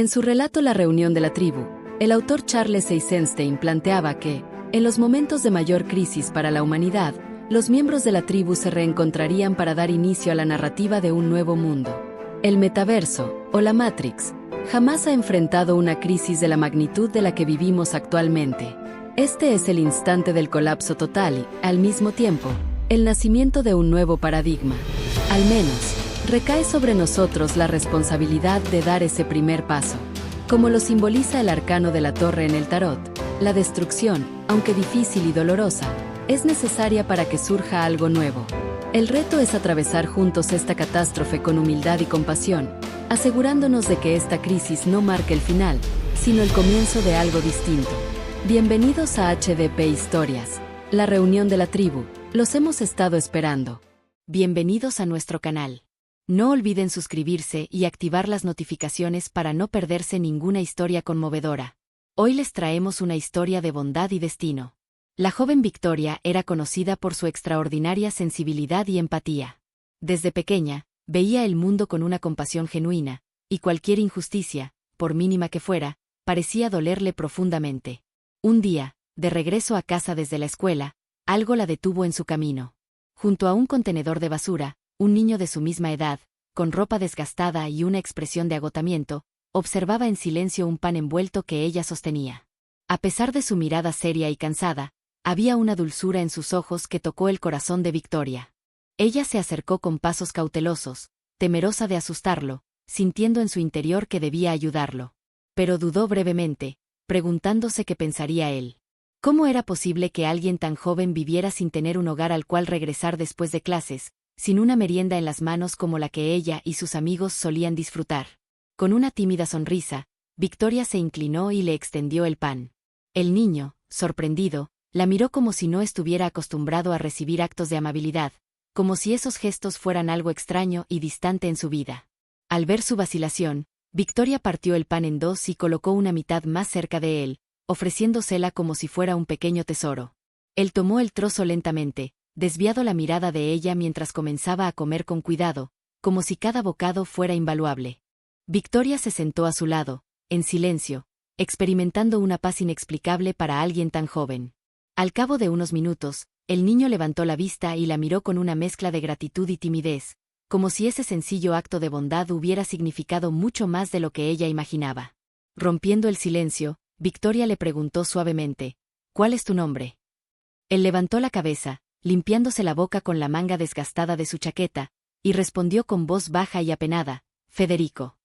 En su relato La reunión de la tribu, el autor Charles Eisenstein planteaba que, en los momentos de mayor crisis para la humanidad, los miembros de la tribu se reencontrarían para dar inicio a la narrativa de un nuevo mundo. El metaverso, o la Matrix, jamás ha enfrentado una crisis de la magnitud de la que vivimos actualmente. Este es el instante del colapso total y, al mismo tiempo, el nacimiento de un nuevo paradigma. Al menos, recae sobre nosotros la responsabilidad de dar ese primer paso. Como lo simboliza el arcano de la torre en el tarot, la destrucción, aunque difícil y dolorosa, es necesaria para que surja algo nuevo. El reto es atravesar juntos esta catástrofe con humildad y compasión, asegurándonos de que esta crisis no marque el final, sino el comienzo de algo distinto. Bienvenidos a HDP Historias, la reunión de la tribu, los hemos estado esperando. Bienvenidos a nuestro canal. No olviden suscribirse y activar las notificaciones para no perderse ninguna historia conmovedora. Hoy les traemos una historia de bondad y destino. La joven Victoria era conocida por su extraordinaria sensibilidad y empatía. Desde pequeña, veía el mundo con una compasión genuina, y cualquier injusticia, por mínima que fuera, parecía dolerle profundamente. Un día, de regreso a casa desde la escuela, algo la detuvo en su camino. Junto a un contenedor de basura, un niño de su misma edad, con ropa desgastada y una expresión de agotamiento, observaba en silencio un pan envuelto que ella sostenía. A pesar de su mirada seria y cansada, había una dulzura en sus ojos que tocó el corazón de Victoria. Ella se acercó con pasos cautelosos, temerosa de asustarlo, sintiendo en su interior que debía ayudarlo. Pero dudó brevemente, preguntándose qué pensaría él. ¿Cómo era posible que alguien tan joven viviera sin tener un hogar al cual regresar después de clases, sin una merienda en las manos como la que ella y sus amigos solían disfrutar? Con una tímida sonrisa, Victoria se inclinó y le extendió el pan. El niño, sorprendido, la miró como si no estuviera acostumbrado a recibir actos de amabilidad, como si esos gestos fueran algo extraño y distante en su vida. Al ver su vacilación, Victoria partió el pan en dos y colocó una mitad más cerca de él, ofreciéndosela como si fuera un pequeño tesoro. Él tomó el trozo lentamente, desviado la mirada de ella mientras comenzaba a comer con cuidado, como si cada bocado fuera invaluable. Victoria se sentó a su lado, en silencio, experimentando una paz inexplicable para alguien tan joven. Al cabo de unos minutos, el niño levantó la vista y la miró con una mezcla de gratitud y timidez, como si ese sencillo acto de bondad hubiera significado mucho más de lo que ella imaginaba. Rompiendo el silencio, Victoria le preguntó suavemente, ¿cuál es tu nombre? Él levantó la cabeza, limpiándose la boca con la manga desgastada de su chaqueta, y respondió con voz baja y apenada, Federico.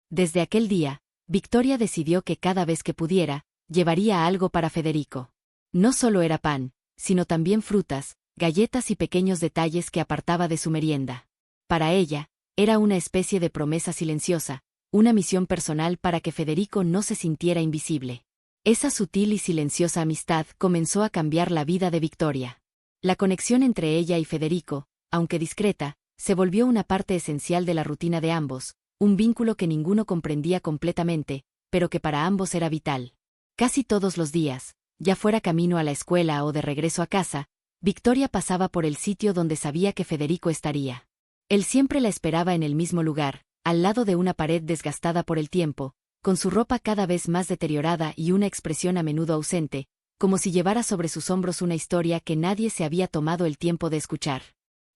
Desde aquel día, Victoria decidió que cada vez que pudiera, llevaría algo para Federico. No solo era pan, sino también frutas, galletas y pequeños detalles que apartaba de su merienda. Para ella, era una especie de promesa silenciosa, una misión personal para que Federico no se sintiera invisible. Esa sutil y silenciosa amistad comenzó a cambiar la vida de Victoria. La conexión entre ella y Federico, aunque discreta, se volvió una parte esencial de la rutina de ambos, un vínculo que ninguno comprendía completamente, pero que para ambos era vital. Casi todos los días, ya fuera camino a la escuela o de regreso a casa, Victoria pasaba por el sitio donde sabía que Federico estaría. Él siempre la esperaba en el mismo lugar, al lado de una pared desgastada por el tiempo, con su ropa cada vez más deteriorada y una expresión a menudo ausente, como si llevara sobre sus hombros una historia que nadie se había tomado el tiempo de escuchar.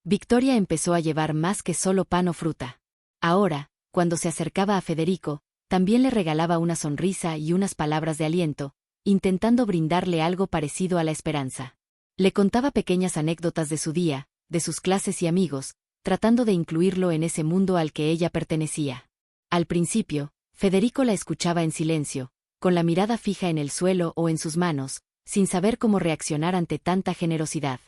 Victoria empezó a llevar más que solo pan o fruta. Ahora, cuando se acercaba a Federico, también le regalaba una sonrisa y unas palabras de aliento, intentando brindarle algo parecido a la esperanza. Le contaba pequeñas anécdotas de su día, de sus clases y amigos, tratando de incluirlo en ese mundo al que ella pertenecía. Al principio, Federico la escuchaba en silencio, con la mirada fija en el suelo o en sus manos, sin saber cómo reaccionar ante tanta generosidad.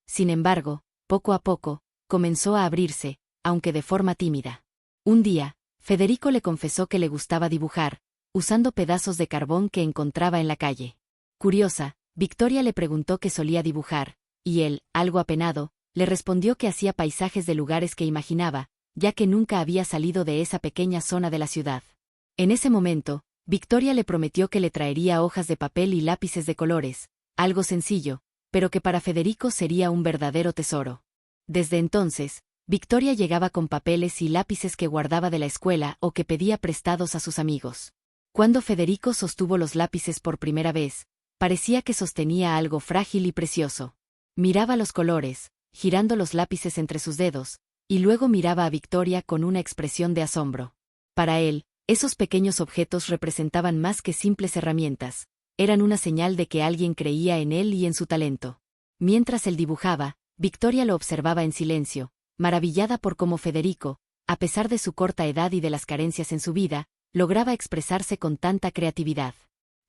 Sin embargo, poco a poco, comenzó a abrirse, aunque de forma tímida. Un día, Federico le confesó que le gustaba dibujar, usando pedazos de carbón que encontraba en la calle. Curiosa, Victoria le preguntó qué solía dibujar, y él, algo apenado, le respondió que hacía paisajes de lugares que imaginaba, ya que nunca había salido de esa pequeña zona de la ciudad. En ese momento, Victoria le prometió que le traería hojas de papel y lápices de colores, algo sencillo, pero que para Federico sería un verdadero tesoro. Desde entonces, Victoria llegaba con papeles y lápices que guardaba de la escuela o que pedía prestados a sus amigos. Cuando Federico sostuvo los lápices por primera vez, parecía que sostenía algo frágil y precioso. Miraba los colores, girando los lápices entre sus dedos, y luego miraba a Victoria con una expresión de asombro. Para él, esos pequeños objetos representaban más que simples herramientas, eran una señal de que alguien creía en él y en su talento. Mientras él dibujaba, Victoria lo observaba en silencio, maravillada por cómo Federico, a pesar de su corta edad y de las carencias en su vida, lograba expresarse con tanta creatividad.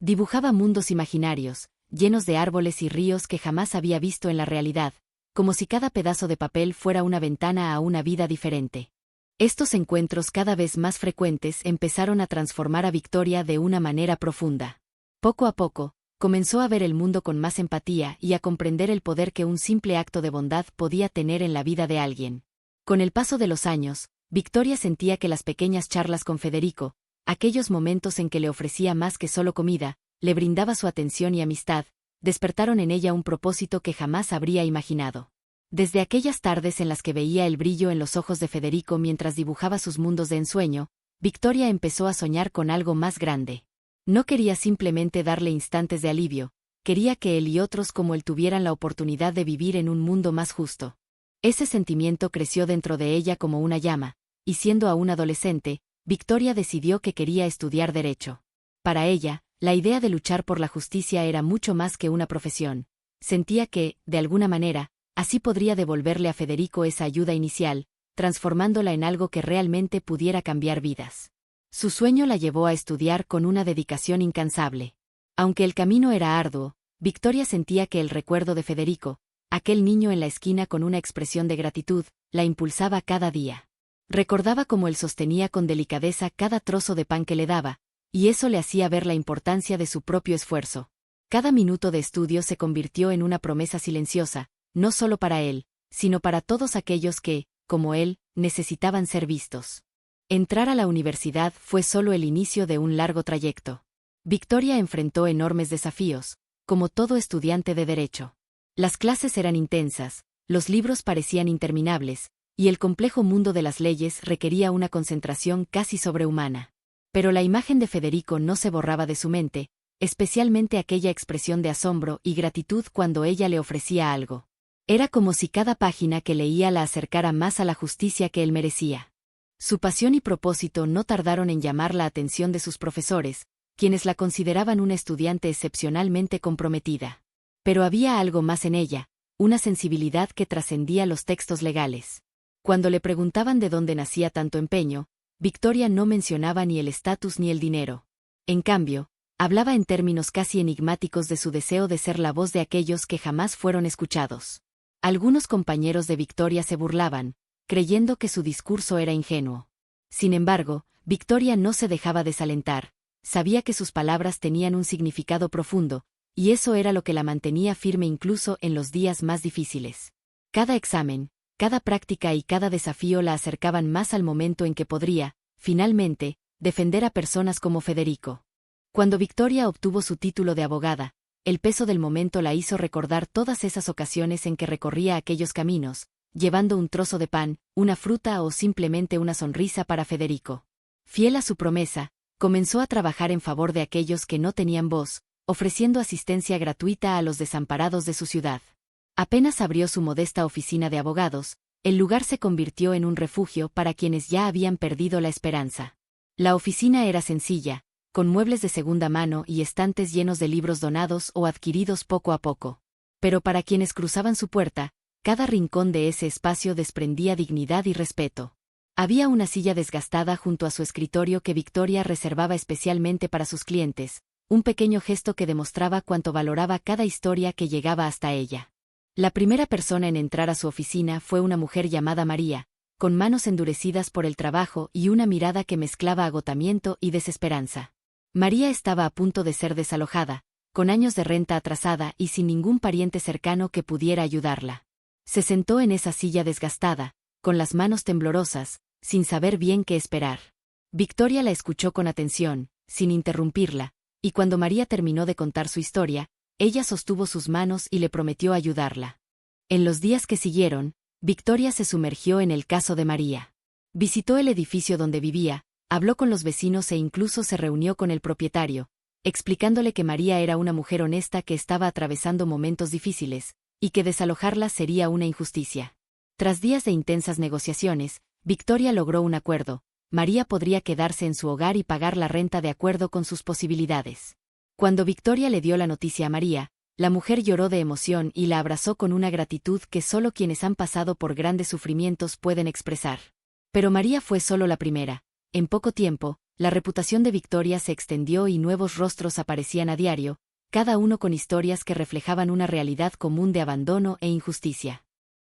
Dibujaba mundos imaginarios, llenos de árboles y ríos que jamás había visto en la realidad, como si cada pedazo de papel fuera una ventana a una vida diferente. Estos encuentros cada vez más frecuentes empezaron a transformar a Victoria de una manera profunda. Poco a poco, comenzó a ver el mundo con más empatía y a comprender el poder que un simple acto de bondad podía tener en la vida de alguien. Con el paso de los años, Victoria sentía que las pequeñas charlas con Federico, aquellos momentos en que le ofrecía más que solo comida, le brindaba su atención y amistad, despertaron en ella un propósito que jamás habría imaginado. Desde aquellas tardes en las que veía el brillo en los ojos de Federico mientras dibujaba sus mundos de ensueño, Victoria empezó a soñar con algo más grande. No quería simplemente darle instantes de alivio, quería que él y otros como él tuvieran la oportunidad de vivir en un mundo más justo. Ese sentimiento creció dentro de ella como una llama, y siendo aún adolescente, Victoria decidió que quería estudiar Derecho. Para ella, la idea de luchar por la justicia era mucho más que una profesión. Sentía que, de alguna manera, así podría devolverle a Federico esa ayuda inicial, transformándola en algo que realmente pudiera cambiar vidas. Su sueño la llevó a estudiar con una dedicación incansable. Aunque el camino era arduo, Victoria sentía que el recuerdo de Federico, aquel niño en la esquina con una expresión de gratitud, la impulsaba cada día. Recordaba cómo él sostenía con delicadeza cada trozo de pan que le daba, y eso le hacía ver la importancia de su propio esfuerzo. Cada minuto de estudio se convirtió en una promesa silenciosa, no solo para él, sino para todos aquellos que, como él, necesitaban ser vistos. Entrar a la universidad fue solo el inicio de un largo trayecto. Victoria enfrentó enormes desafíos, como todo estudiante de Derecho. Las clases eran intensas, los libros parecían interminables, y el complejo mundo de las leyes requería una concentración casi sobrehumana. Pero la imagen de Federico no se borraba de su mente, especialmente aquella expresión de asombro y gratitud cuando ella le ofrecía algo. Era como si cada página que leía la acercara más a la justicia que él merecía. Su pasión y propósito no tardaron en llamar la atención de sus profesores, quienes la consideraban una estudiante excepcionalmente comprometida. Pero había algo más en ella, una sensibilidad que trascendía los textos legales. Cuando le preguntaban de dónde nacía tanto empeño, Victoria no mencionaba ni el estatus ni el dinero. En cambio, hablaba en términos casi enigmáticos de su deseo de ser la voz de aquellos que jamás fueron escuchados. Algunos compañeros de Victoria se burlaban, creyendo que su discurso era ingenuo. Sin embargo, Victoria no se dejaba desalentar, sabía que sus palabras tenían un significado profundo, y eso era lo que la mantenía firme incluso en los días más difíciles. Cada examen, cada práctica y cada desafío la acercaban más al momento en que podría, finalmente, defender a personas como Federico. Cuando Victoria obtuvo su título de abogada, el peso del momento la hizo recordar todas esas ocasiones en que recorría aquellos caminos, llevando un trozo de pan, una fruta o simplemente una sonrisa para Federico. Fiel a su promesa, comenzó a trabajar en favor de aquellos que no tenían voz, ofreciendo asistencia gratuita a los desamparados de su ciudad. Apenas abrió su modesta oficina de abogados, el lugar se convirtió en un refugio para quienes ya habían perdido la esperanza. La oficina era sencilla, con muebles de segunda mano y estantes llenos de libros donados o adquiridos poco a poco. Pero para quienes cruzaban su puerta, cada rincón de ese espacio desprendía dignidad y respeto. Había una silla desgastada junto a su escritorio que Victoria reservaba especialmente para sus clientes, un pequeño gesto que demostraba cuánto valoraba cada historia que llegaba hasta ella. La primera persona en entrar a su oficina fue una mujer llamada María, con manos endurecidas por el trabajo y una mirada que mezclaba agotamiento y desesperanza. María estaba a punto de ser desalojada, con años de renta atrasada y sin ningún pariente cercano que pudiera ayudarla. Se sentó en esa silla desgastada, con las manos temblorosas, sin saber bien qué esperar. Victoria la escuchó con atención, sin interrumpirla, y cuando María terminó de contar su historia, ella sostuvo sus manos y le prometió ayudarla. En los días que siguieron, Victoria se sumergió en el caso de María. Visitó el edificio donde vivía, habló con los vecinos e incluso se reunió con el propietario, explicándole que María era una mujer honesta que estaba atravesando momentos difíciles, y que desalojarla sería una injusticia. Tras días de intensas negociaciones, Victoria logró un acuerdo. María podría quedarse en su hogar y pagar la renta de acuerdo con sus posibilidades. Cuando Victoria le dio la noticia a María, la mujer lloró de emoción y la abrazó con una gratitud que solo quienes han pasado por grandes sufrimientos pueden expresar. Pero María fue solo la primera. En poco tiempo, la reputación de Victoria se extendió y nuevos rostros aparecían a diario, cada uno con historias que reflejaban una realidad común de abandono e injusticia.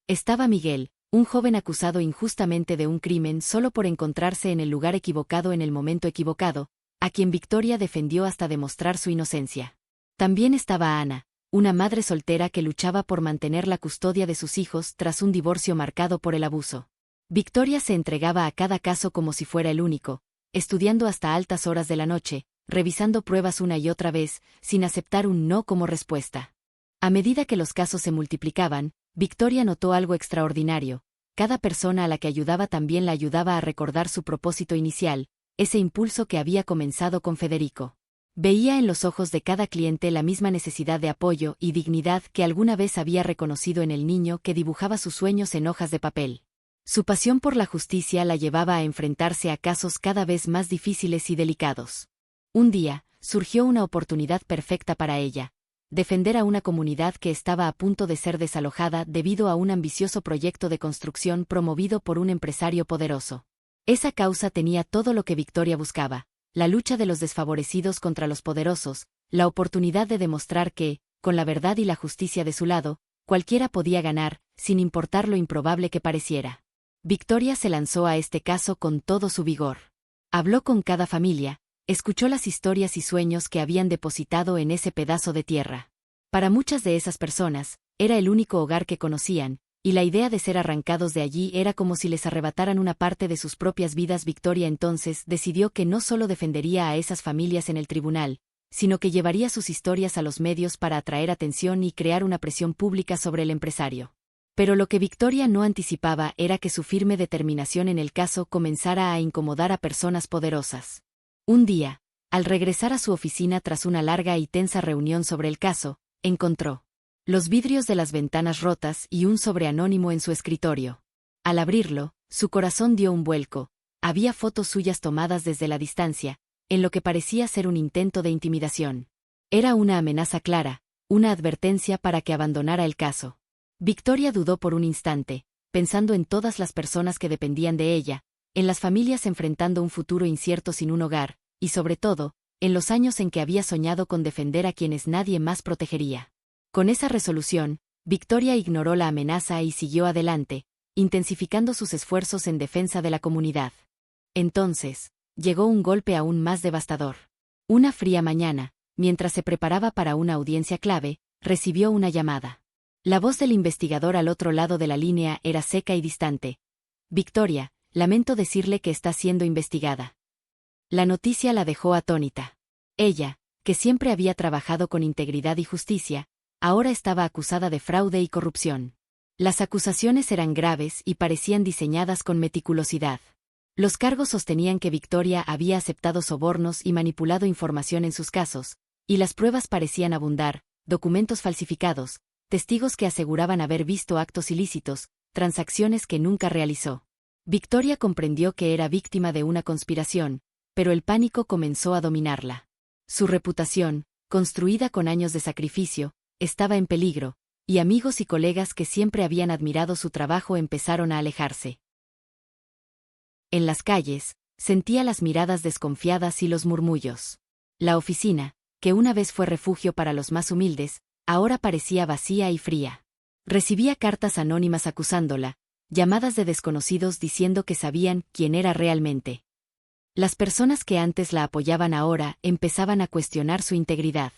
Estaba Miguel, un joven acusado injustamente de un crimen solo por encontrarse en el lugar equivocado en el momento equivocado, a quien Victoria defendió hasta demostrar su inocencia. También estaba Ana, una madre soltera que luchaba por mantener la custodia de sus hijos tras un divorcio marcado por el abuso. Victoria se entregaba a cada caso como si fuera el único, estudiando hasta altas horas de la noche, revisando pruebas una y otra vez, sin aceptar un no como respuesta. A medida que los casos se multiplicaban, Victoria notó algo extraordinario. Cada persona a la que ayudaba también la ayudaba a recordar su propósito inicial, ese impulso que había comenzado con Federico. Veía en los ojos de cada cliente la misma necesidad de apoyo y dignidad que alguna vez había reconocido en el niño que dibujaba sus sueños en hojas de papel. Su pasión por la justicia la llevaba a enfrentarse a casos cada vez más difíciles y delicados. Un día, surgió una oportunidad perfecta para ella: defender a una comunidad que estaba a punto de ser desalojada debido a un ambicioso proyecto de construcción promovido por un empresario poderoso. Esa causa tenía todo lo que Victoria buscaba: la lucha de los desfavorecidos contra los poderosos, la oportunidad de demostrar que, con la verdad y la justicia de su lado, cualquiera podía ganar, sin importar lo improbable que pareciera. Victoria se lanzó a este caso con todo su vigor. Habló con cada familia, escuchó las historias y sueños que habían depositado en ese pedazo de tierra. Para muchas de esas personas, era el único hogar que conocían, y la idea de ser arrancados de allí era como si les arrebataran una parte de sus propias vidas. Victoria entonces decidió que no solo defendería a esas familias en el tribunal, sino que llevaría sus historias a los medios para atraer atención y crear una presión pública sobre el empresario. Pero lo que Victoria no anticipaba era que su firme determinación en el caso comenzara a incomodar a personas poderosas. Un día, al regresar a su oficina tras una larga y tensa reunión sobre el caso, encontró los vidrios de las ventanas rotas y un sobre anónimo en su escritorio. Al abrirlo, su corazón dio un vuelco. Había fotos suyas tomadas desde la distancia, en lo que parecía ser un intento de intimidación. Era una amenaza clara, una advertencia para que abandonara el caso. Victoria dudó por un instante, pensando en todas las personas que dependían de ella, en las familias enfrentando un futuro incierto sin un hogar, y sobre todo, en los años en que había soñado con defender a quienes nadie más protegería. Con esa resolución, Victoria ignoró la amenaza y siguió adelante, intensificando sus esfuerzos en defensa de la comunidad. Entonces, llegó un golpe aún más devastador. Una fría mañana, mientras se preparaba para una audiencia clave, recibió una llamada. La voz del investigador al otro lado de la línea era seca y distante. Victoria, lamento decirle que está siendo investigada. La noticia la dejó atónita. Ella, que siempre había trabajado con integridad y justicia, ahora estaba acusada de fraude y corrupción. Las acusaciones eran graves y parecían diseñadas con meticulosidad. Los cargos sostenían que Victoria había aceptado sobornos y manipulado información en sus casos, y las pruebas parecían abundar: documentos falsificados, testigos que aseguraban haber visto actos ilícitos, transacciones que nunca realizó. Victoria comprendió que era víctima de una conspiración, pero el pánico comenzó a dominarla. Su reputación, construida con años de sacrificio, estaba en peligro, y amigos y colegas que siempre habían admirado su trabajo empezaron a alejarse. En las calles, sentía las miradas desconfiadas y los murmullos. La oficina, que una vez fue refugio para los más humildes, ahora parecía vacía y fría. Recibía cartas anónimas acusándola, llamadas de desconocidos diciendo que sabían quién era realmente. Las personas que antes la apoyaban ahora empezaban a cuestionar su integridad.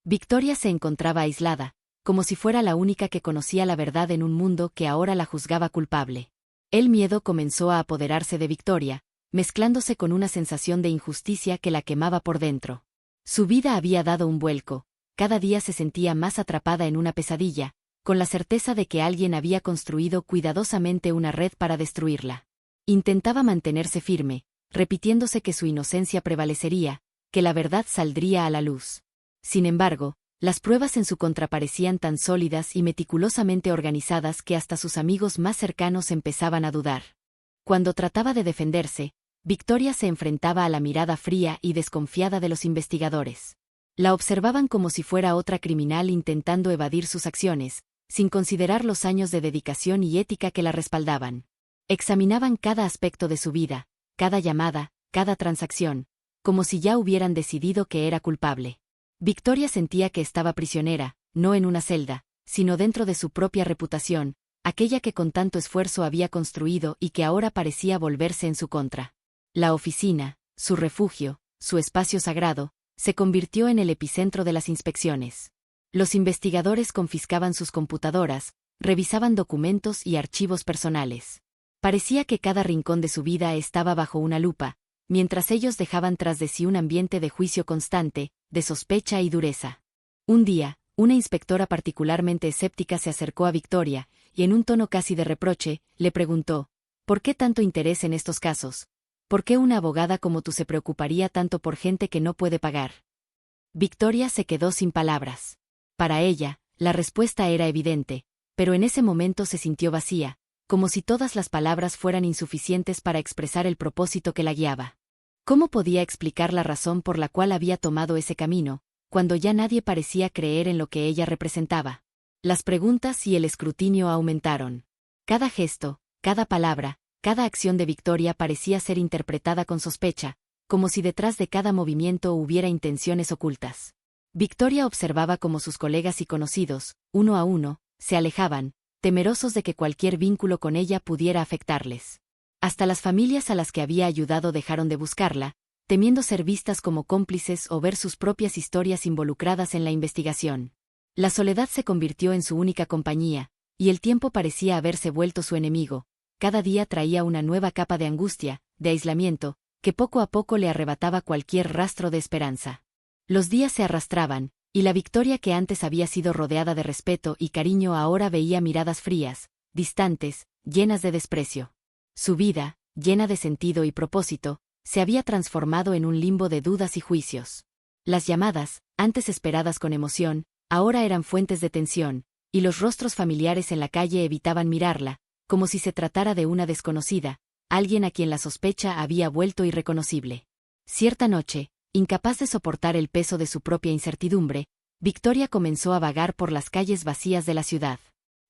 Victoria se encontraba aislada, como si fuera la única que conocía la verdad en un mundo que ahora la juzgaba culpable. El miedo comenzó a apoderarse de Victoria, mezclándose con una sensación de injusticia que la quemaba por dentro. Su vida había dado un vuelco, cada día se sentía más atrapada en una pesadilla, con la certeza de que alguien había construido cuidadosamente una red para destruirla. Intentaba mantenerse firme, repitiéndose que su inocencia prevalecería, que la verdad saldría a la luz. Sin embargo, las pruebas en su contra parecían tan sólidas y meticulosamente organizadas que hasta sus amigos más cercanos empezaban a dudar. Cuando trataba de defenderse, Victoria se enfrentaba a la mirada fría y desconfiada de los investigadores. La observaban como si fuera otra criminal intentando evadir sus acciones, sin considerar los años de dedicación y ética que la respaldaban. Examinaban cada aspecto de su vida, cada llamada, cada transacción, como si ya hubieran decidido que era culpable. Victoria sentía que estaba prisionera, no en una celda, sino dentro de su propia reputación, aquella que con tanto esfuerzo había construido y que ahora parecía volverse en su contra. La oficina, su refugio, su espacio sagrado, se convirtió en el epicentro de las inspecciones. Los investigadores confiscaban sus computadoras, revisaban documentos y archivos personales. Parecía que cada rincón de su vida estaba bajo una lupa, mientras ellos dejaban tras de sí un ambiente de juicio constante, de sospecha y dureza. Un día, una inspectora particularmente escéptica se acercó a Victoria, y en un tono casi de reproche, le preguntó: ¿por qué tanto interés en estos casos? ¿Por qué una abogada como tú se preocuparía tanto por gente que no puede pagar? Victoria se quedó sin palabras. Para ella, la respuesta era evidente, pero en ese momento se sintió vacía, como si todas las palabras fueran insuficientes para expresar el propósito que la guiaba. ¿Cómo podía explicar la razón por la cual había tomado ese camino, cuando ya nadie parecía creer en lo que ella representaba? Las preguntas y el escrutinio aumentaron. Cada gesto, cada palabra, cada acción de Victoria parecía ser interpretada con sospecha, como si detrás de cada movimiento hubiera intenciones ocultas. Victoria observaba cómo sus colegas y conocidos, uno a uno, se alejaban, temerosos de que cualquier vínculo con ella pudiera afectarles. Hasta las familias a las que había ayudado dejaron de buscarla, temiendo ser vistas como cómplices o ver sus propias historias involucradas en la investigación. La soledad se convirtió en su única compañía, y el tiempo parecía haberse vuelto su enemigo. Cada día traía una nueva capa de angustia, de aislamiento, que poco a poco le arrebataba cualquier rastro de esperanza. Los días se arrastraban, y la Victoria que antes había sido rodeada de respeto y cariño ahora veía miradas frías, distantes, llenas de desprecio. Su vida, llena de sentido y propósito, se había transformado en un limbo de dudas y juicios. Las llamadas, antes esperadas con emoción, ahora eran fuentes de tensión, y los rostros familiares en la calle evitaban mirarla, como si se tratara de una desconocida, alguien a quien la sospecha había vuelto irreconocible. Cierta noche, incapaz de soportar el peso de su propia incertidumbre, Victoria comenzó a vagar por las calles vacías de la ciudad.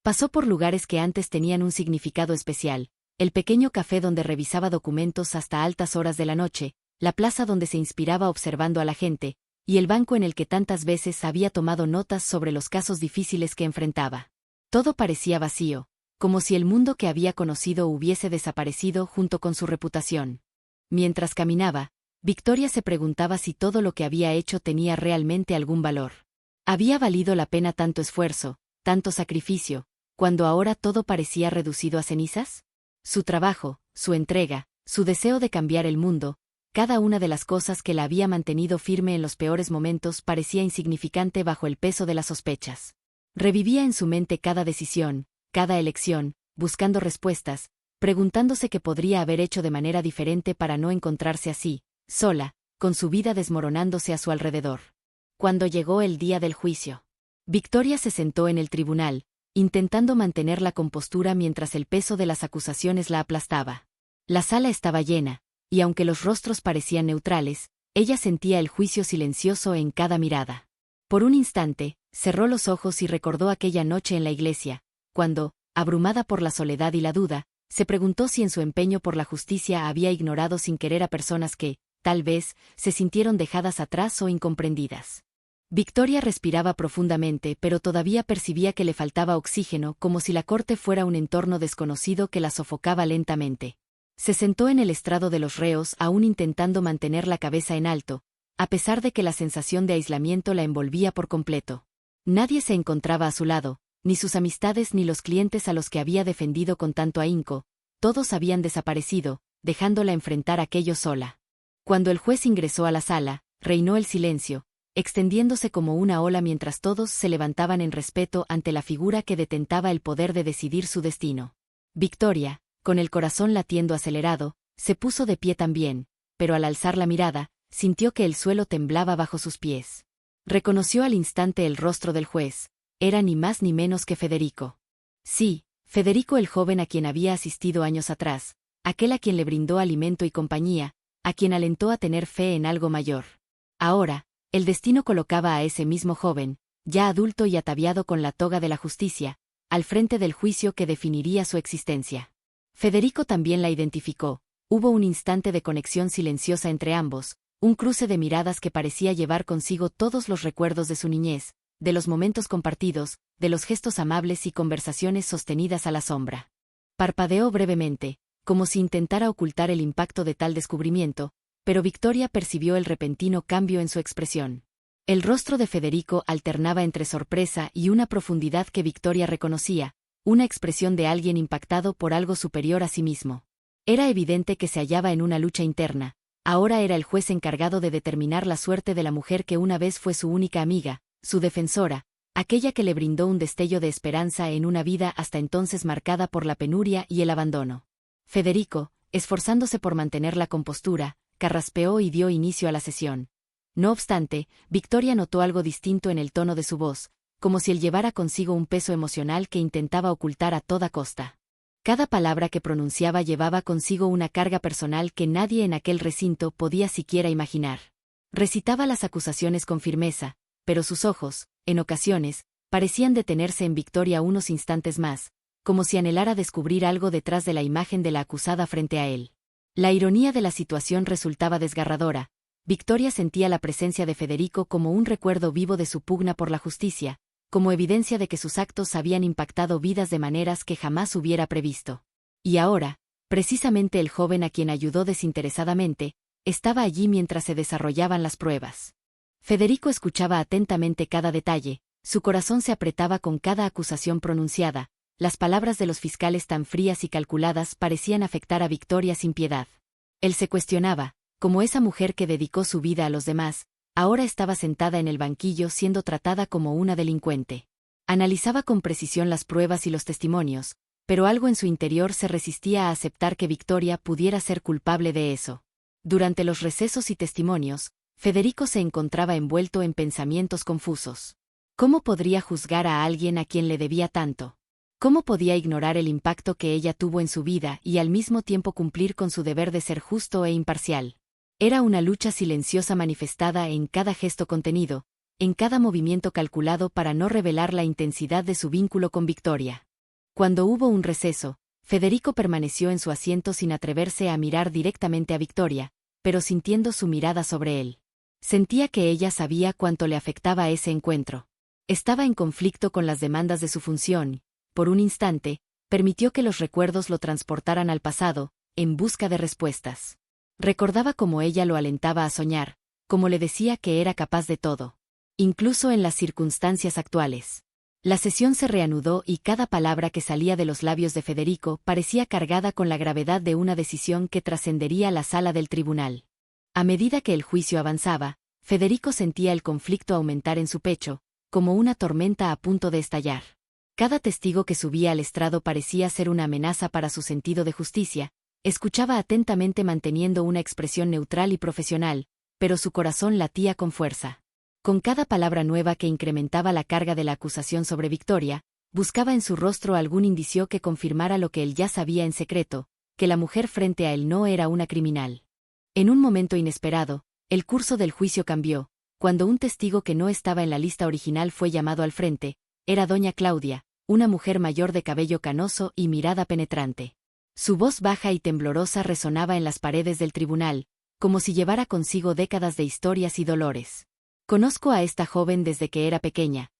Pasó por lugares que antes tenían un significado especial: el pequeño café donde revisaba documentos hasta altas horas de la noche, la plaza donde se inspiraba observando a la gente, y el banco en el que tantas veces había tomado notas sobre los casos difíciles que enfrentaba. Todo parecía vacío, como si el mundo que había conocido hubiese desaparecido junto con su reputación. Mientras caminaba, Victoria se preguntaba si todo lo que había hecho tenía realmente algún valor. ¿Había valido la pena tanto esfuerzo, tanto sacrificio, cuando ahora todo parecía reducido a cenizas? Su trabajo, su entrega, su deseo de cambiar el mundo, cada una de las cosas que la había mantenido firme en los peores momentos parecía insignificante bajo el peso de las sospechas. Revivía en su mente cada decisión, cada elección, buscando respuestas, preguntándose qué podría haber hecho de manera diferente para no encontrarse así, sola, con su vida desmoronándose a su alrededor. Cuando llegó el día del juicio, Victoria se sentó en el tribunal, intentando mantener la compostura mientras el peso de las acusaciones la aplastaba. La sala estaba llena, y aunque los rostros parecían neutrales, ella sentía el juicio silencioso en cada mirada. Por un instante, cerró los ojos y recordó aquella noche en la iglesia, cuando, abrumada por la soledad y la duda, se preguntó si en su empeño por la justicia había ignorado sin querer a personas que, tal vez, se sintieron dejadas atrás o incomprendidas. Victoria respiraba profundamente, pero todavía percibía que le faltaba oxígeno, como si la corte fuera un entorno desconocido que la sofocaba lentamente. Se sentó en el estrado de los reos, aún intentando mantener la cabeza en alto, a pesar de que la sensación de aislamiento la envolvía por completo. Nadie se encontraba a su lado, ni sus amistades ni los clientes a los que había defendido con tanto ahínco. Todos habían desaparecido, dejándola enfrentar aquello sola. Cuando el juez ingresó a la sala, reinó el silencio, extendiéndose como una ola mientras todos se levantaban en respeto ante la figura que detentaba el poder de decidir su destino. Victoria, con el corazón latiendo acelerado, se puso de pie también, pero al alzar la mirada, sintió que el suelo temblaba bajo sus pies. Reconoció al instante el rostro del juez. Era ni más ni menos que Federico. Sí, Federico el joven a quien había asistido años atrás, aquel a quien le brindó alimento y compañía, a quien alentó a tener fe en algo mayor. Ahora, el destino colocaba a ese mismo joven, ya adulto y ataviado con la toga de la justicia, al frente del juicio que definiría su existencia. Federico también la identificó. Hubo un instante de conexión silenciosa entre ambos, un cruce de miradas que parecía llevar consigo todos los recuerdos de su niñez, de los momentos compartidos, de los gestos amables y conversaciones sostenidas a la sombra. Parpadeó brevemente, como si intentara ocultar el impacto de tal descubrimiento, pero Victoria percibió el repentino cambio en su expresión. El rostro de Federico alternaba entre sorpresa y una profundidad que Victoria reconocía, una expresión de alguien impactado por algo superior a sí mismo. Era evidente que se hallaba en una lucha interna. Ahora era el juez encargado de determinar la suerte de la mujer que una vez fue su única amiga, su defensora, aquella que le brindó un destello de esperanza en una vida hasta entonces marcada por la penuria y el abandono. Federico, esforzándose por mantener la compostura, carraspeó y dio inicio a la sesión. No obstante, Victoria notó algo distinto en el tono de su voz, como si él llevara consigo un peso emocional que intentaba ocultar a toda costa. Cada palabra que pronunciaba llevaba consigo una carga personal que nadie en aquel recinto podía siquiera imaginar. Recitaba las acusaciones con firmeza, pero sus ojos, en ocasiones, parecían detenerse en Victoria unos instantes más, como si anhelara descubrir algo detrás de la imagen de la acusada frente a él. La ironía de la situación resultaba desgarradora. Victoria sentía la presencia de Federico como un recuerdo vivo de su pugna por la justicia, como evidencia de que sus actos habían impactado vidas de maneras que jamás hubiera previsto. Y ahora, precisamente el joven a quien ayudó desinteresadamente, estaba allí mientras se desarrollaban las pruebas. Federico escuchaba atentamente cada detalle, su corazón se apretaba con cada acusación pronunciada, las palabras de los fiscales tan frías y calculadas parecían afectar a Victoria sin piedad. Él se cuestionaba, como esa mujer que dedicó su vida a los demás, ahora estaba sentada en el banquillo siendo tratada como una delincuente. Analizaba con precisión las pruebas y los testimonios, pero algo en su interior se resistía a aceptar que Victoria pudiera ser culpable de eso. Durante los recesos y testimonios, Federico se encontraba envuelto en pensamientos confusos. ¿Cómo podría juzgar a alguien a quien le debía tanto? ¿Cómo podía ignorar el impacto que ella tuvo en su vida y al mismo tiempo cumplir con su deber de ser justo e imparcial? Era una lucha silenciosa manifestada en cada gesto contenido, en cada movimiento calculado para no revelar la intensidad de su vínculo con Victoria. Cuando hubo un receso, Federico permaneció en su asiento sin atreverse a mirar directamente a Victoria, pero sintiendo su mirada sobre él. Sentía que ella sabía cuánto le afectaba ese encuentro. Estaba en conflicto con las demandas de su función. Por un instante, permitió que los recuerdos lo transportaran al pasado, en busca de respuestas. Recordaba cómo ella lo alentaba a soñar, cómo le decía que era capaz de todo, incluso en las circunstancias actuales. La sesión se reanudó y cada palabra que salía de los labios de Federico parecía cargada con la gravedad de una decisión que trascendería la sala del tribunal. A medida que el juicio avanzaba, Federico sentía el conflicto aumentar en su pecho, como una tormenta a punto de estallar. Cada testigo que subía al estrado parecía ser una amenaza para su sentido de justicia. Escuchaba atentamente manteniendo una expresión neutral y profesional, pero su corazón latía con fuerza. Con cada palabra nueva que incrementaba la carga de la acusación sobre Victoria, buscaba en su rostro algún indicio que confirmara lo que él ya sabía en secreto, que la mujer frente a él no era una criminal. En un momento inesperado, el curso del juicio cambió, cuando un testigo que no estaba en la lista original fue llamado al frente. Era doña Claudia, una mujer mayor de cabello canoso y mirada penetrante. Su voz baja y temblorosa resonaba en las paredes del tribunal, como si llevara consigo décadas de historias y dolores. «Conozco a esta joven desde que era pequeña»,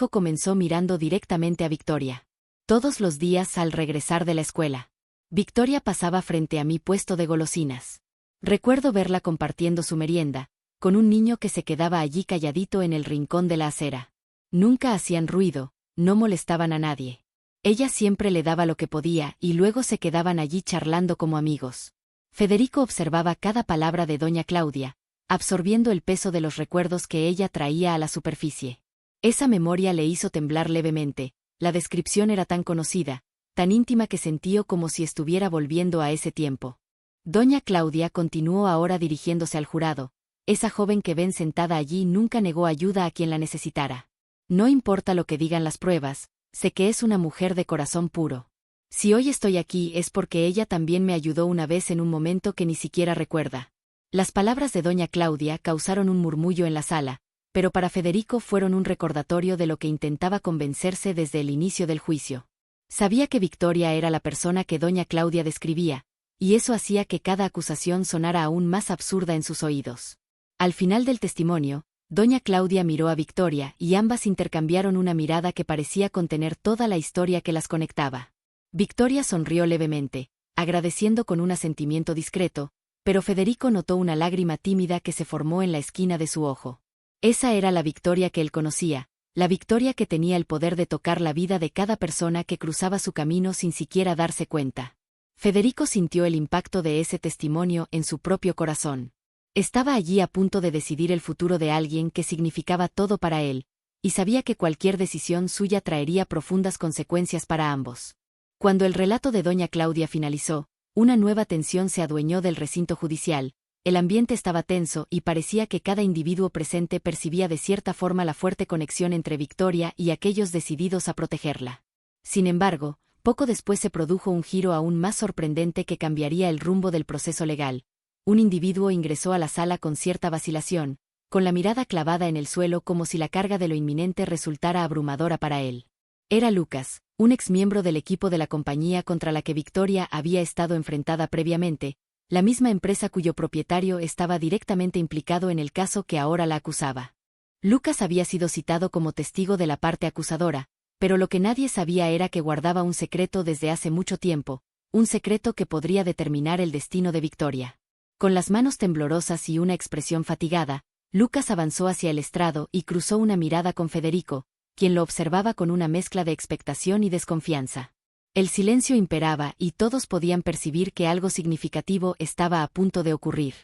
comenzó mirando directamente a Victoria. «Todos los días al regresar de la escuela. Victoria pasaba frente a mi puesto de golosinas. Recuerdo verla compartiendo su merienda, con un niño que se quedaba allí calladito en el rincón de la acera. Nunca hacían ruido, no molestaban a nadie. Ella siempre le daba lo que podía y luego se quedaban allí charlando como amigos». Federico observaba cada palabra de doña Claudia, absorbiendo el peso de los recuerdos que ella traía a la superficie. Esa memoria le hizo temblar levemente, la descripción era tan conocida, tan íntima que sintió como si estuviera volviendo a ese tiempo. Doña Claudia continuó ahora dirigiéndose al jurado. Esa joven que ven sentada allí nunca negó ayuda a quien la necesitara. No importa lo que digan las pruebas, sé que es una mujer de corazón puro. Si hoy estoy aquí es porque ella también me ayudó una vez en un momento que ni siquiera recuerda. Las palabras de doña Claudia causaron un murmullo en la sala, pero para Federico fueron un recordatorio de lo que intentaba convencerse desde el inicio del juicio. Sabía que Victoria era la persona que doña Claudia describía, y eso hacía que cada acusación sonara aún más absurda en sus oídos. Al final del testimonio, doña Claudia miró a Victoria y ambas intercambiaron una mirada que parecía contener toda la historia que las conectaba. Victoria sonrió levemente, agradeciendo con un asentimiento discreto, pero Federico notó una lágrima tímida que se formó en la esquina de su ojo. Esa era la Victoria que él conocía, la Victoria que tenía el poder de tocar la vida de cada persona que cruzaba su camino sin siquiera darse cuenta. Federico sintió el impacto de ese testimonio en su propio corazón. Estaba allí a punto de decidir el futuro de alguien que significaba todo para él, y sabía que cualquier decisión suya traería profundas consecuencias para ambos. Cuando el relato de doña Claudia finalizó, una nueva tensión se adueñó del recinto judicial, el ambiente estaba tenso y parecía que cada individuo presente percibía de cierta forma la fuerte conexión entre Victoria y aquellos decididos a protegerla. Sin embargo, poco después se produjo un giro aún más sorprendente que cambiaría el rumbo del proceso legal. Un individuo ingresó a la sala con cierta vacilación, con la mirada clavada en el suelo como si la carga de lo inminente resultara abrumadora para él. Era Lucas, un exmiembro del equipo de la compañía contra la que Victoria había estado enfrentada previamente, la misma empresa cuyo propietario estaba directamente implicado en el caso que ahora la acusaba. Lucas había sido citado como testigo de la parte acusadora, pero lo que nadie sabía era que guardaba un secreto desde hace mucho tiempo, un secreto que podría determinar el destino de Victoria. Con las manos temblorosas y una expresión fatigada, Lucas avanzó hacia el estrado y cruzó una mirada con Federico, quien lo observaba con una mezcla de expectación y desconfianza. El silencio imperaba y todos podían percibir que algo significativo estaba a punto de ocurrir.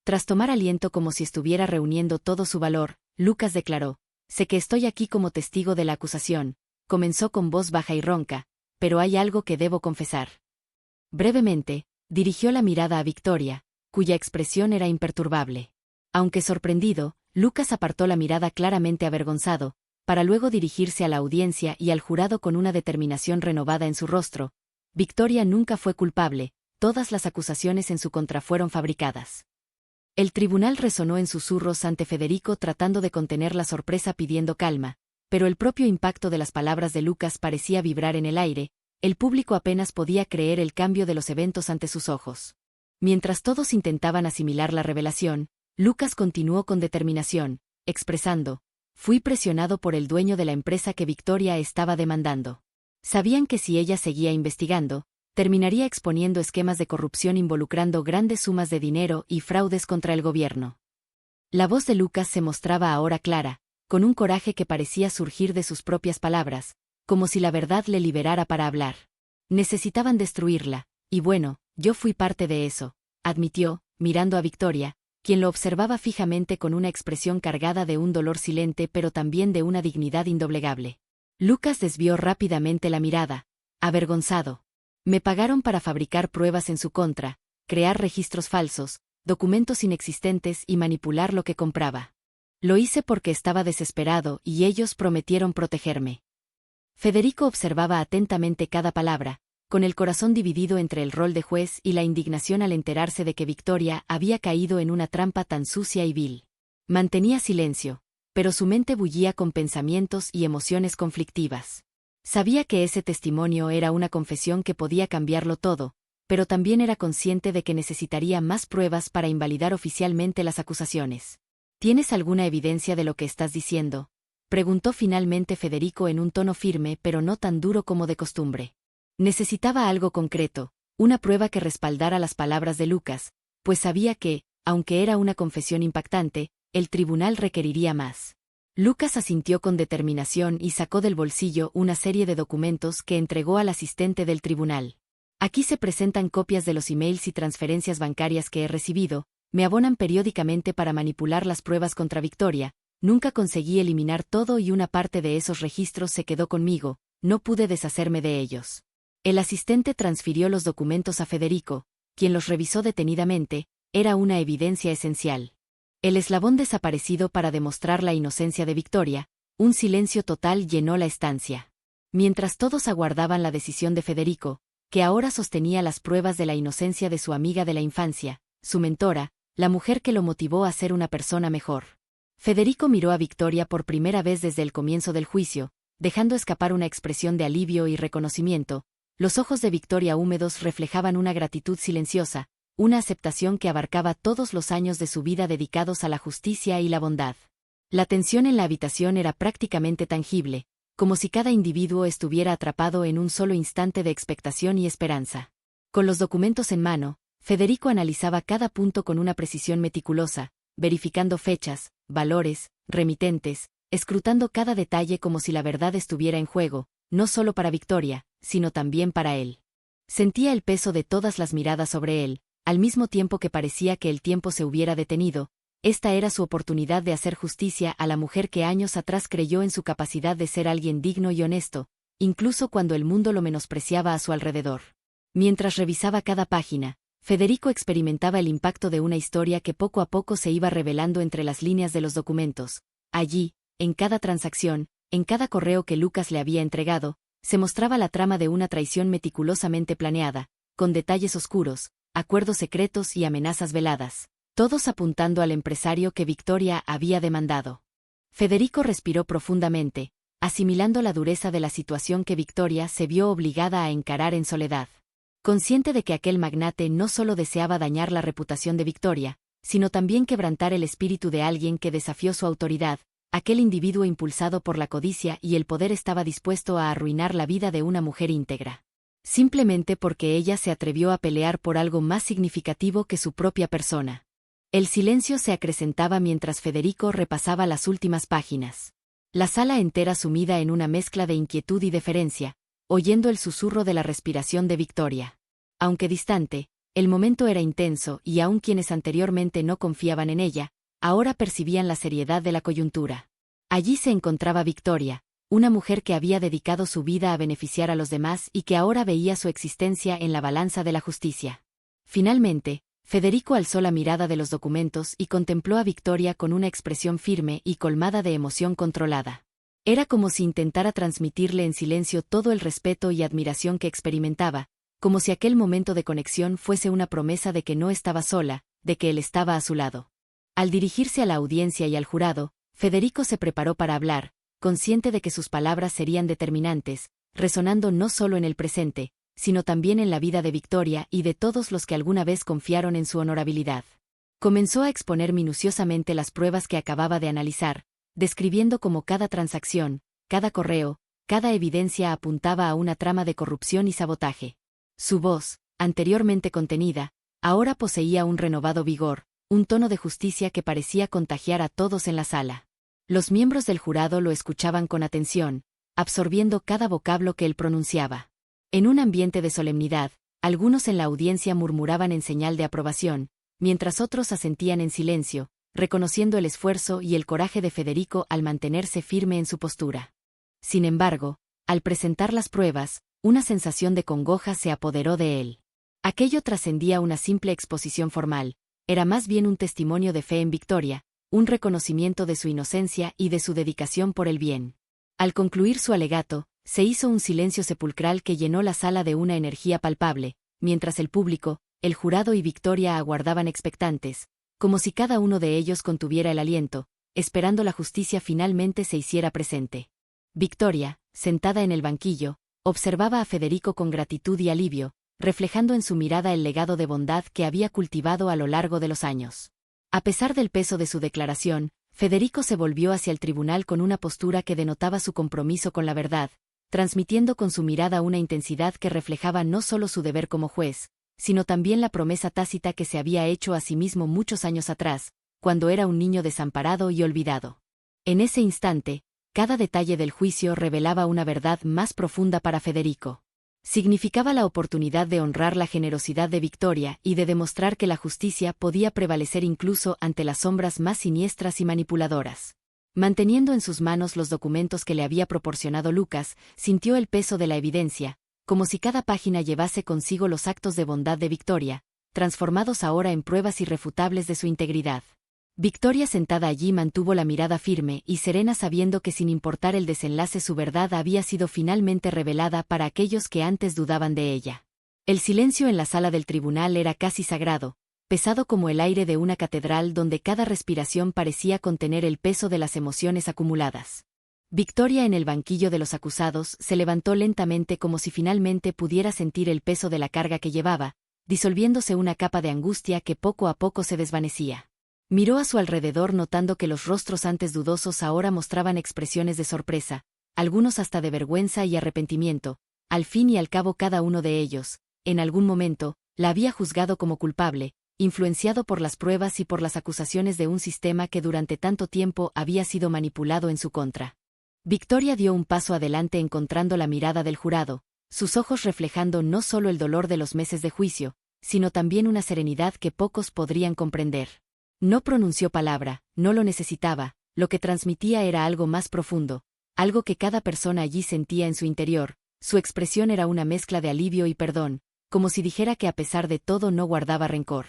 Tras tomar aliento como si estuviera reuniendo todo su valor, Lucas declaró: «Sé que estoy aquí como testigo de la acusación», comenzó con voz baja y ronca, «pero hay algo que debo confesar». Brevemente, dirigió la mirada a Victoria, cuya expresión era imperturbable. Aunque sorprendido, Lucas apartó la mirada claramente avergonzado, para luego dirigirse a la audiencia y al jurado con una determinación renovada en su rostro. Victoria nunca fue culpable, todas las acusaciones en su contra fueron fabricadas. El tribunal resonó en susurros ante Federico tratando de contener la sorpresa pidiendo calma, pero el propio impacto de las palabras de Lucas parecía vibrar en el aire, el público apenas podía creer el cambio de los eventos ante sus ojos. Mientras todos intentaban asimilar la revelación, Lucas continuó con determinación, expresando: «Fui presionado por el dueño de la empresa que Victoria estaba demandando. Sabían que si ella seguía investigando, terminaría exponiendo esquemas de corrupción involucrando grandes sumas de dinero y fraudes contra el gobierno». La voz de Lucas se mostraba ahora clara, con un coraje que parecía surgir de sus propias palabras, como si la verdad le liberara para hablar. Necesitaban destruirla, y bueno, yo fui parte de eso, admitió, mirando a Victoria, quien lo observaba fijamente con una expresión cargada de un dolor silente pero también de una dignidad indoblegable. Lucas desvió rápidamente la mirada, avergonzado. «Me pagaron para fabricar pruebas en su contra, crear registros falsos, documentos inexistentes y manipular lo que compraba. Lo hice porque estaba desesperado y ellos prometieron protegerme». Federico observaba atentamente cada palabra, con el corazón dividido entre el rol de juez y la indignación al enterarse de que Victoria había caído en una trampa tan sucia y vil. Mantenía silencio, pero su mente bullía con pensamientos y emociones conflictivas. Sabía que ese testimonio era una confesión que podía cambiarlo todo, pero también era consciente de que necesitaría más pruebas para invalidar oficialmente las acusaciones. «¿Tienes alguna evidencia de lo que estás diciendo?», preguntó finalmente Federico en un tono firme pero no tan duro como de costumbre. Necesitaba algo concreto, una prueba que respaldara las palabras de Lucas, pues sabía que, aunque era una confesión impactante, el tribunal requeriría más. Lucas asintió con determinación y sacó del bolsillo una serie de documentos que entregó al asistente del tribunal. «Aquí se presentan copias de los emails y transferencias bancarias que he recibido», me abonan periódicamente para manipular las pruebas contra Victoria. Nunca conseguí eliminar todo y una parte de esos registros se quedó conmigo, no pude deshacerme de ellos. El asistente transfirió los documentos a Federico, quien los revisó detenidamente. Era una evidencia esencial. El eslabón desaparecido para demostrar la inocencia de Victoria. Un silencio total llenó la estancia. Mientras todos aguardaban la decisión de Federico, que ahora sostenía las pruebas de la inocencia de su amiga de la infancia, su mentora, la mujer que lo motivó a ser una persona mejor. Federico miró a Victoria por primera vez desde el comienzo del juicio, dejando escapar una expresión de alivio y reconocimiento. Los ojos de Victoria húmedos reflejaban una gratitud silenciosa, una aceptación que abarcaba todos los años de su vida dedicados a la justicia y la bondad. La tensión en la habitación era prácticamente tangible, como si cada individuo estuviera atrapado en un solo instante de expectación y esperanza. Con los documentos en mano, Federico analizaba cada punto con una precisión meticulosa, verificando fechas, valores, remitentes, escrutando cada detalle como si la verdad estuviera en juego, no solo para Victoria, sino también para él. Sentía el peso de todas las miradas sobre él, al mismo tiempo que parecía que el tiempo se hubiera detenido. Esta era su oportunidad de hacer justicia a la mujer que años atrás creyó en su capacidad de ser alguien digno y honesto, incluso cuando el mundo lo menospreciaba a su alrededor. Mientras revisaba cada página, Federico experimentaba el impacto de una historia que poco a poco se iba revelando entre las líneas de los documentos. Allí, en cada transacción, en cada correo que Lucas le había entregado, se mostraba la trama de una traición meticulosamente planeada, con detalles oscuros, acuerdos secretos y amenazas veladas, todos apuntando al empresario que Victoria había demandado. Federico respiró profundamente, asimilando la dureza de la situación que Victoria se vio obligada a encarar en soledad. Consciente de que aquel magnate no solo deseaba dañar la reputación de Victoria, sino también quebrantar el espíritu de alguien que desafió su autoridad, aquel individuo impulsado por la codicia y el poder estaba dispuesto a arruinar la vida de una mujer íntegra. Simplemente porque ella se atrevió a pelear por algo más significativo que su propia persona. El silencio se acrecentaba mientras Federico repasaba las últimas páginas. La sala entera sumida en una mezcla de inquietud y deferencia, oyendo el susurro de la respiración de Victoria. Aunque distante, el momento era intenso y aun quienes anteriormente no confiaban en ella, ahora percibían la seriedad de la coyuntura. Allí se encontraba Victoria, una mujer que había dedicado su vida a beneficiar a los demás y que ahora veía su existencia en la balanza de la justicia. Finalmente, Federico alzó la mirada de los documentos y contempló a Victoria con una expresión firme y colmada de emoción controlada. Era como si intentara transmitirle en silencio todo el respeto y admiración que experimentaba, como si aquel momento de conexión fuese una promesa de que no estaba sola, de que él estaba a su lado. Al dirigirse a la audiencia y al jurado, Federico se preparó para hablar, consciente de que sus palabras serían determinantes, resonando no solo en el presente, sino también en la vida de Victoria y de todos los que alguna vez confiaron en su honorabilidad. Comenzó a exponer minuciosamente las pruebas que acababa de analizar, describiendo cómo cada transacción, cada correo, cada evidencia apuntaba a una trama de corrupción y sabotaje. Su voz, anteriormente contenida, ahora poseía un renovado vigor, un tono de justicia que parecía contagiar a todos en la sala. Los miembros del jurado lo escuchaban con atención, absorbiendo cada vocablo que él pronunciaba. En un ambiente de solemnidad, algunos en la audiencia murmuraban en señal de aprobación, mientras otros asentían en silencio, reconociendo el esfuerzo y el coraje de Federico al mantenerse firme en su postura. Sin embargo, al presentar las pruebas, una sensación de congoja se apoderó de él. Aquello trascendía una simple exposición formal, era más bien un testimonio de fe en Victoria, un reconocimiento de su inocencia y de su dedicación por el bien. Al concluir su alegato, se hizo un silencio sepulcral que llenó la sala de una energía palpable, mientras el público, el jurado y Victoria aguardaban expectantes, como si cada uno de ellos contuviera el aliento, esperando la justicia finalmente se hiciera presente. Victoria, sentada en el banquillo, observaba a Federico con gratitud y alivio, reflejando en su mirada el legado de bondad que había cultivado a lo largo de los años. A pesar del peso de su declaración, Federico se volvió hacia el tribunal con una postura que denotaba su compromiso con la verdad, transmitiendo con su mirada una intensidad que reflejaba no solo su deber como juez, sino también la promesa tácita que se había hecho a sí mismo muchos años atrás, cuando era un niño desamparado y olvidado. En ese instante, cada detalle del juicio revelaba una verdad más profunda para Federico. Significaba la oportunidad de honrar la generosidad de Victoria y de demostrar que la justicia podía prevalecer incluso ante las sombras más siniestras y manipuladoras. Manteniendo en sus manos los documentos que le había proporcionado Lucas, sintió el peso de la evidencia, como si cada página llevase consigo los actos de bondad de Victoria, transformados ahora en pruebas irrefutables de su integridad. Victoria sentada allí mantuvo la mirada firme y serena sabiendo que sin importar el desenlace su verdad había sido finalmente revelada para aquellos que antes dudaban de ella. El silencio en la sala del tribunal era casi sagrado, pesado como el aire de una catedral donde cada respiración parecía contener el peso de las emociones acumuladas. Victoria en el banquillo de los acusados se levantó lentamente como si finalmente pudiera sentir el peso de la carga que llevaba, disolviéndose una capa de angustia que poco a poco se desvanecía. Miró a su alrededor notando que los rostros antes dudosos ahora mostraban expresiones de sorpresa, algunos hasta de vergüenza y arrepentimiento. Al fin y al cabo cada uno de ellos, en algún momento, la había juzgado como culpable, influenciado por las pruebas y por las acusaciones de un sistema que durante tanto tiempo había sido manipulado en su contra. Victoria dio un paso adelante encontrando la mirada del jurado, sus ojos reflejando no solo el dolor de los meses de juicio, sino también una serenidad que pocos podrían comprender. No pronunció palabra, no lo necesitaba, lo que transmitía era algo más profundo, algo que cada persona allí sentía en su interior. Su expresión era una mezcla de alivio y perdón, como si dijera que a pesar de todo no guardaba rencor.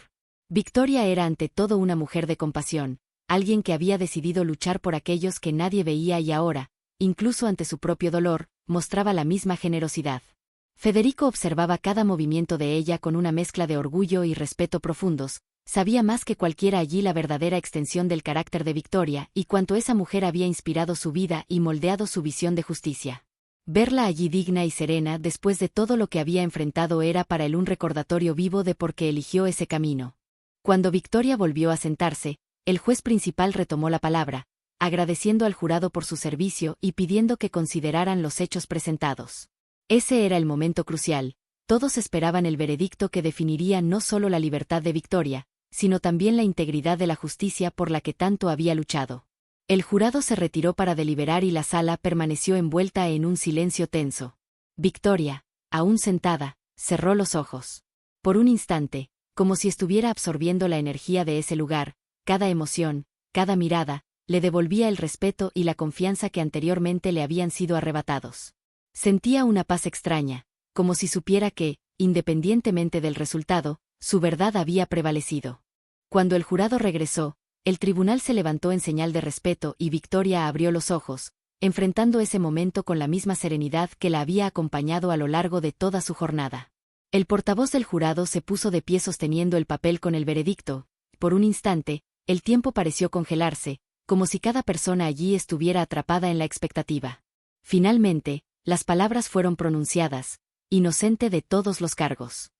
Victoria era ante todo una mujer de compasión, alguien que había decidido luchar por aquellos que nadie veía y ahora, incluso ante su propio dolor, mostraba la misma generosidad. Federico observaba cada movimiento de ella con una mezcla de orgullo y respeto profundos. Sabía más que cualquiera allí la verdadera extensión del carácter de Victoria y cuánto esa mujer había inspirado su vida y moldeado su visión de justicia. Verla allí digna y serena después de todo lo que había enfrentado era para él un recordatorio vivo de por qué eligió ese camino. Cuando Victoria volvió a sentarse, el juez principal retomó la palabra, agradeciendo al jurado por su servicio y pidiendo que consideraran los hechos presentados. Ese era el momento crucial. Todos esperaban el veredicto que definiría no solo la libertad de Victoria, sino también la integridad de la justicia por la que tanto había luchado. El jurado se retiró para deliberar y la sala permaneció envuelta en un silencio tenso. Victoria, aún sentada, cerró los ojos. Por un instante, como si estuviera absorbiendo la energía de ese lugar, cada emoción, cada mirada, le devolvía el respeto y la confianza que anteriormente le habían sido arrebatados. Sentía una paz extraña, como si supiera que, independientemente del resultado, su verdad había prevalecido. Cuando el jurado regresó, el tribunal se levantó en señal de respeto y Victoria abrió los ojos, enfrentando ese momento con la misma serenidad que la había acompañado a lo largo de toda su jornada. El portavoz del jurado se puso de pie sosteniendo el papel con el veredicto. Por un instante, el tiempo pareció congelarse, como si cada persona allí estuviera atrapada en la expectativa. Finalmente, las palabras fueron pronunciadas: inocente de todos los cargos.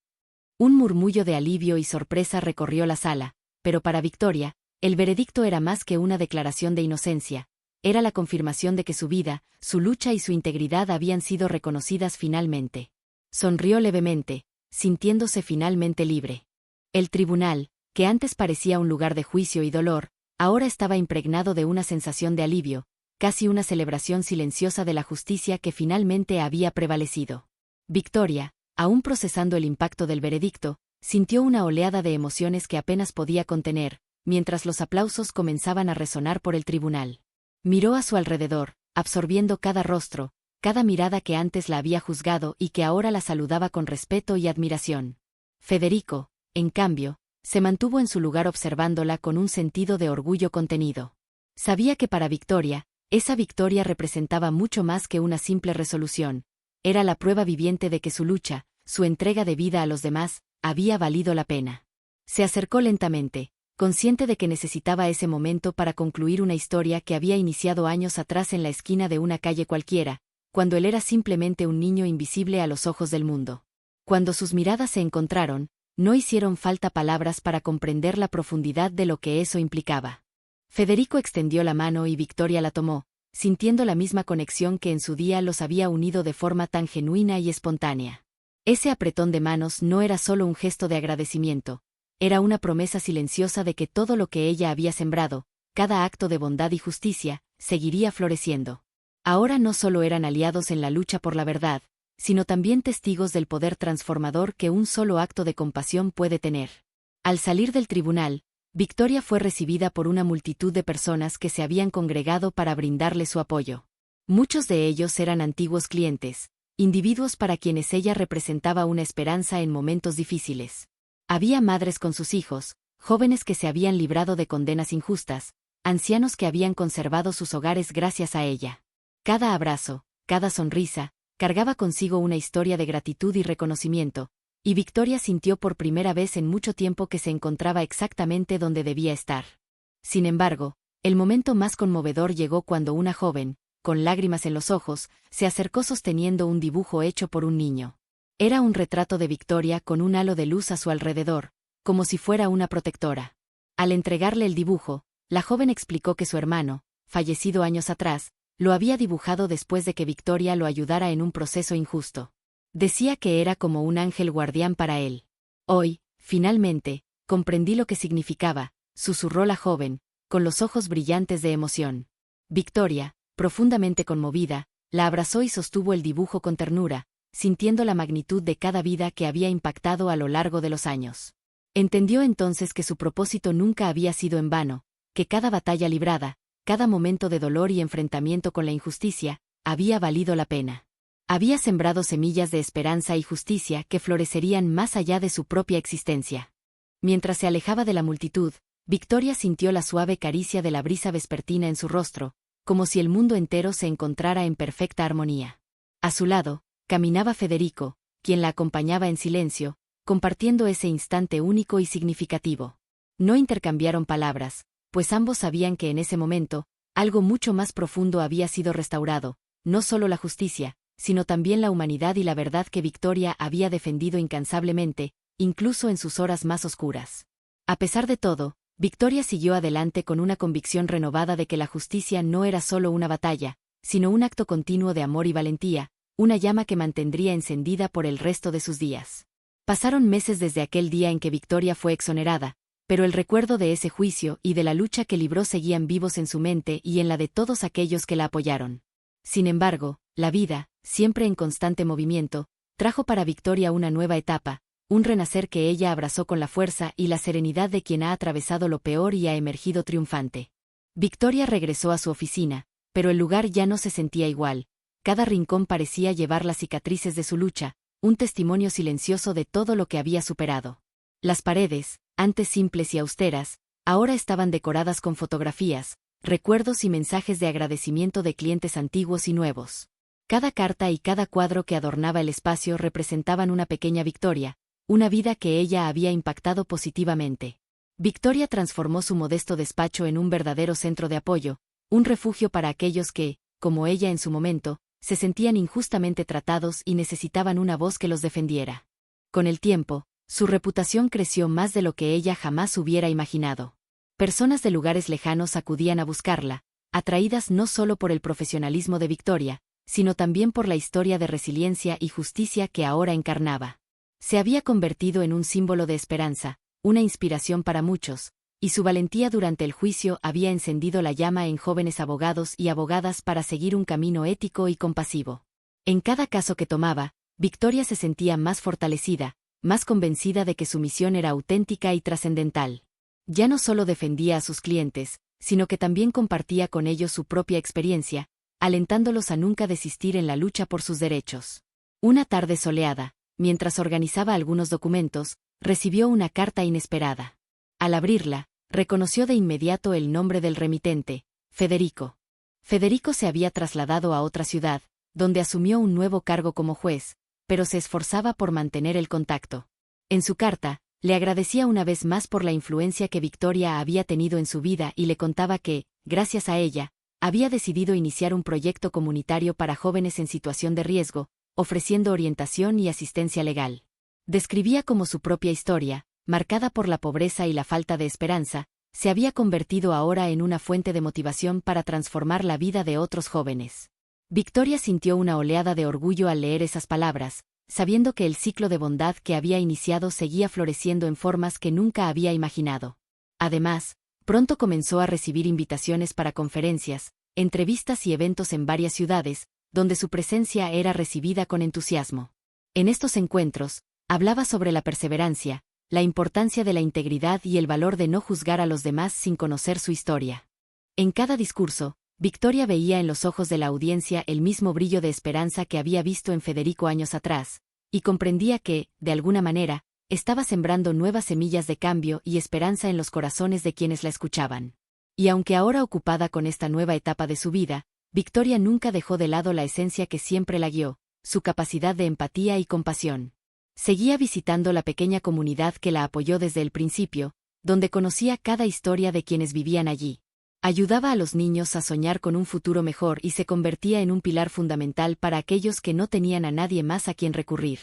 Un murmullo de alivio y sorpresa recorrió la sala, pero para Victoria, el veredicto era más que una declaración de inocencia, era la confirmación de que su vida, su lucha y su integridad habían sido reconocidas finalmente. Sonrió levemente, sintiéndose finalmente libre. El tribunal, que antes parecía un lugar de juicio y dolor, ahora estaba impregnado de una sensación de alivio, casi una celebración silenciosa de la justicia que finalmente había prevalecido. Victoria, aún procesando el impacto del veredicto, sintió una oleada de emociones que apenas podía contener, mientras los aplausos comenzaban a resonar por el tribunal. Miró a su alrededor, absorbiendo cada rostro, cada mirada que antes la había juzgado y que ahora la saludaba con respeto y admiración. Federico, en cambio, se mantuvo en su lugar observándola con un sentido de orgullo contenido. Sabía que para Victoria, esa victoria representaba mucho más que una simple resolución. Era la prueba viviente de que su lucha, su entrega de vida a los demás, había valido la pena. Se acercó lentamente, consciente de que necesitaba ese momento para concluir una historia que había iniciado años atrás en la esquina de una calle cualquiera, cuando él era simplemente un niño invisible a los ojos del mundo. Cuando sus miradas se encontraron, no hicieron falta palabras para comprender la profundidad de lo que eso implicaba. Federico extendió la mano y Victoria la tomó, sintiendo la misma conexión que en su día los había unido de forma tan genuina y espontánea. Ese apretón de manos no era solo un gesto de agradecimiento, era una promesa silenciosa de que todo lo que ella había sembrado, cada acto de bondad y justicia, seguiría floreciendo. Ahora no solo eran aliados en la lucha por la verdad, sino también testigos del poder transformador que un solo acto de compasión puede tener. Al salir del tribunal, Victoria fue recibida por una multitud de personas que se habían congregado para brindarle su apoyo. Muchos de ellos eran antiguos clientes, individuos para quienes ella representaba una esperanza en momentos difíciles. Había madres con sus hijos, jóvenes que se habían librado de condenas injustas, ancianos que habían conservado sus hogares gracias a ella. Cada abrazo, cada sonrisa, cargaba consigo una historia de gratitud y reconocimiento, y Victoria sintió por primera vez en mucho tiempo que se encontraba exactamente donde debía estar. Sin embargo, el momento más conmovedor llegó cuando una joven, con lágrimas en los ojos, se acercó sosteniendo un dibujo hecho por un niño. Era un retrato de Victoria con un halo de luz a su alrededor, como si fuera una protectora. Al entregarle el dibujo, la joven explicó que su hermano, fallecido años atrás, lo había dibujado después de que Victoria lo ayudara en un proceso injusto. Decía que era como un ángel guardián para él. Hoy, finalmente, comprendí lo que significaba, susurró la joven, con los ojos brillantes de emoción. Victoria, profundamente conmovida, la abrazó y sostuvo el dibujo con ternura, sintiendo la magnitud de cada vida que había impactado a lo largo de los años. Entendió entonces que su propósito nunca había sido en vano, que cada batalla librada, cada momento de dolor y enfrentamiento con la injusticia, había valido la pena. Había sembrado semillas de esperanza y justicia que florecerían más allá de su propia existencia. Mientras se alejaba de la multitud, Victoria sintió la suave caricia de la brisa vespertina en su rostro, como si el mundo entero se encontrara en perfecta armonía. A su lado, caminaba Federico, quien la acompañaba en silencio, compartiendo ese instante único y significativo. No intercambiaron palabras, pues ambos sabían que en ese momento, algo mucho más profundo había sido restaurado, no solo la justicia, sino también la humanidad y la verdad que Victoria había defendido incansablemente, incluso en sus horas más oscuras. A pesar de todo, Victoria siguió adelante con una convicción renovada de que la justicia no era solo una batalla, sino un acto continuo de amor y valentía, una llama que mantendría encendida por el resto de sus días. Pasaron meses desde aquel día en que Victoria fue exonerada, pero el recuerdo de ese juicio y de la lucha que libró seguían vivos en su mente y en la de todos aquellos que la apoyaron. Sin embargo, la vida, siempre en constante movimiento, trajo para Victoria una nueva etapa, un renacer que ella abrazó con la fuerza y la serenidad de quien ha atravesado lo peor y ha emergido triunfante. Victoria regresó a su oficina, pero el lugar ya no se sentía igual. Cada rincón parecía llevar las cicatrices de su lucha, un testimonio silencioso de todo lo que había superado. Las paredes, antes simples y austeras, ahora estaban decoradas con fotografías, recuerdos y mensajes de agradecimiento de clientes antiguos y nuevos. Cada carta y cada cuadro que adornaba el espacio representaban una pequeña victoria, una vida que ella había impactado positivamente. Victoria transformó su modesto despacho en un verdadero centro de apoyo, un refugio para aquellos que, como ella en su momento, se sentían injustamente tratados y necesitaban una voz que los defendiera. Con el tiempo, su reputación creció más de lo que ella jamás hubiera imaginado. Personas de lugares lejanos acudían a buscarla, atraídas no solo por el profesionalismo de Victoria, sino también por la historia de resiliencia y justicia que ahora encarnaba. Se había convertido en un símbolo de esperanza, una inspiración para muchos, y su valentía durante el juicio había encendido la llama en jóvenes abogados y abogadas para seguir un camino ético y compasivo. En cada caso que tomaba, Victoria se sentía más fortalecida, más convencida de que su misión era auténtica y trascendental. Ya no solo defendía a sus clientes, sino que también compartía con ellos su propia experiencia, alentándolos a nunca desistir en la lucha por sus derechos. Una tarde soleada, mientras organizaba algunos documentos, recibió una carta inesperada. Al abrirla, reconoció de inmediato el nombre del remitente, Federico. Federico se había trasladado a otra ciudad, donde asumió un nuevo cargo como juez, pero se esforzaba por mantener el contacto. En su carta, le agradecía una vez más por la influencia que Victoria había tenido en su vida y le contaba que, gracias a ella, había decidido iniciar un proyecto comunitario para jóvenes en situación de riesgo, ofreciendo orientación y asistencia legal. Describía cómo su propia historia, marcada por la pobreza y la falta de esperanza, se había convertido ahora en una fuente de motivación para transformar la vida de otros jóvenes. Victoria sintió una oleada de orgullo al leer esas palabras, sabiendo que el ciclo de bondad que había iniciado seguía floreciendo en formas que nunca había imaginado. Además, pronto comenzó a recibir invitaciones para conferencias, entrevistas y eventos en varias ciudades, donde su presencia era recibida con entusiasmo. En estos encuentros, hablaba sobre la perseverancia, la importancia de la integridad y el valor de no juzgar a los demás sin conocer su historia. En cada discurso, Victoria veía en los ojos de la audiencia el mismo brillo de esperanza que había visto en Federico años atrás, y comprendía que, de alguna manera, estaba sembrando nuevas semillas de cambio y esperanza en los corazones de quienes la escuchaban. Y aunque ahora ocupada con esta nueva etapa de su vida, Victoria nunca dejó de lado la esencia que siempre la guió, su capacidad de empatía y compasión. Seguía visitando la pequeña comunidad que la apoyó desde el principio, donde conocía cada historia de quienes vivían allí. Ayudaba a los niños a soñar con un futuro mejor y se convertía en un pilar fundamental para aquellos que no tenían a nadie más a quien recurrir.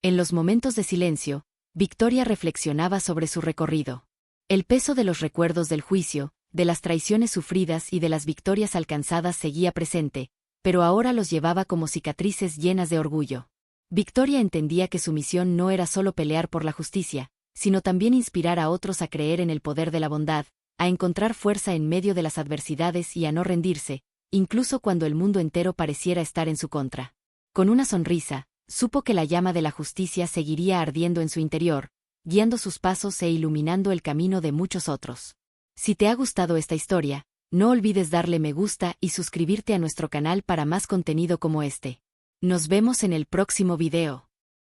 En los momentos de silencio, Victoria reflexionaba sobre su recorrido. El peso de los recuerdos del juicio, de las traiciones sufridas y de las victorias alcanzadas seguía presente, pero ahora los llevaba como cicatrices llenas de orgullo. Victoria entendía que su misión no era solo pelear por la justicia, sino también inspirar a otros a creer en el poder de la bondad, a encontrar fuerza en medio de las adversidades y a no rendirse, incluso cuando el mundo entero pareciera estar en su contra. Con una sonrisa, supo que la llama de la justicia seguiría ardiendo en su interior, guiando sus pasos e iluminando el camino de muchos otros. Si te ha gustado esta historia, no olvides darle me gusta y suscribirte a nuestro canal para más contenido como este. Nos vemos en el próximo video.